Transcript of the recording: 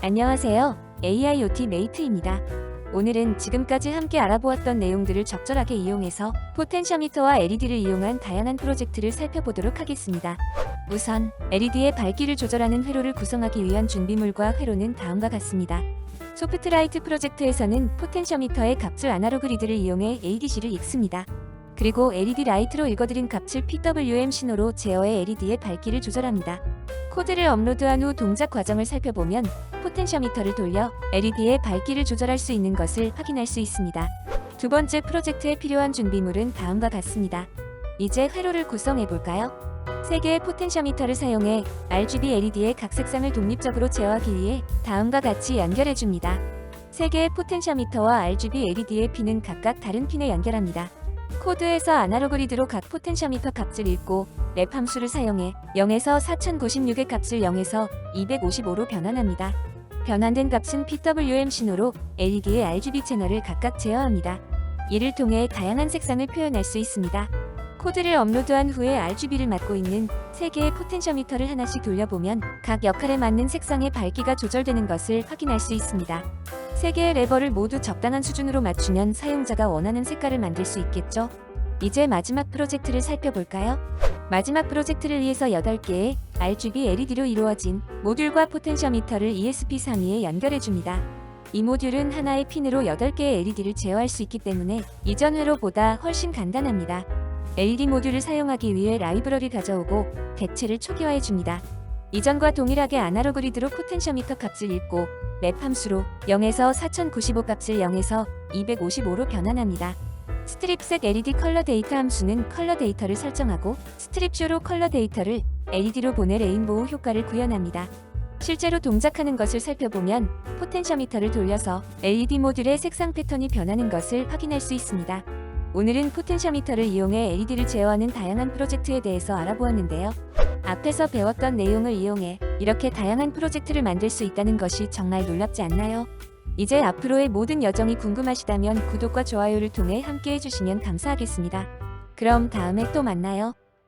안녕하세요. AIoT 메이트입니다. 오늘은 지금까지 함께 알아보았던 내용들을 적절하게 이용해서 포텐셔미터와 LED를 이용한 다양한 프로젝트를 살펴보도록 하겠습니다. 우선 LED의 밝기를 조절하는 회로를 구성하기 위한 준비물과 회로는 다음과 같습니다. 소프트라이트 프로젝트에서는 포텐셔미터의 값을 아날로그 리드를 이용해 ADC를 읽습니다. 그리고 LED 라이트로 읽어드린 값을 PWM 신호로 제어해 LED의 밝기를 조절합니다. 코드를 업로드한 후 동작 과정을 살펴보면 포텐셔미터를 돌려 LED의 밝기를 조절할 수 있는 것을 확인할 수 있습니다. 두 번째 프로젝트에 필요한 준비물은 다음과 같습니다. 이제 회로를 구성해 볼까요? 3개의 포텐셔미터를 사용해 RGB LED의 각 색상을 독립적으로 제어하기 위해 다음과 같이 연결해 줍니다. 3개의 포텐셔미터와 RGB LED의 핀은 각각 다른 핀에 연결합니다. 코드에서 아날로그 리드로 각 포텐셔미터 값을 읽고 랩 함수를 사용해 0에서 4096의 값을 0에서 255로 변환합니다. 변환된 값은 PWM 신호로 LED의 RGB 채널을 각각 제어합니다. 이를 통해 다양한 색상을 표현할 수 있습니다. 코드를 업로드한 후에 RGB를 맡고 있는 3개의 포텐셔미터를 하나씩 돌려보면 각 역할에 맞는 색상의 밝기가 조절되는 것을 확인할 수 있습니다. 3개의 레버를 모두 적당한 수준으로 맞추면 사용자가 원하는 색깔을 만들 수 있겠죠? 이제 마지막 프로젝트를 살펴볼까요? 마지막 프로젝트를 위해서 8개의 RGB LED로 이루어진 모듈과 포텐셔미터를 ESP32에 연결해줍니다. 이 모듈은 하나의 핀으로 8개의 LED를 제어할 수 있기 때문에 이전 회로보다 훨씬 간단합니다. LED 모듈을 사용하기 위해 라이브러리 가져오고 객체를 초기화해줍니다. 이전과 동일하게 아날로그 리드로 포텐셔미터 값을 읽고 랩 함수로 0에서 4095 값을 0에서 255로 변환합니다. 스트립셋 LED 컬러 데이터 함수는 컬러 데이터를 설정하고 스트립쇼로 컬러 데이터를 LED로 보내 레인보우 효과를 구현합니다. 실제로 동작하는 것을 살펴보면 포텐셔미터를 돌려서 LED 모듈의 색상 패턴이 변하는 것을 확인할 수 있습니다. 오늘은 포텐셔미터를 이용해 LED를 제어하는 다양한 프로젝트에 대해서 알아보았는데요. 앞에서 배웠던 내용을 이용해 이렇게 다양한 프로젝트를 만들 수 있다는 것이 정말 놀랍지 않나요? 이제 앞으로의 모든 여정이 궁금하시다면 구독과 좋아요를 통해 함께 해주시면 감사하겠습니다. 그럼 다음에 또 만나요.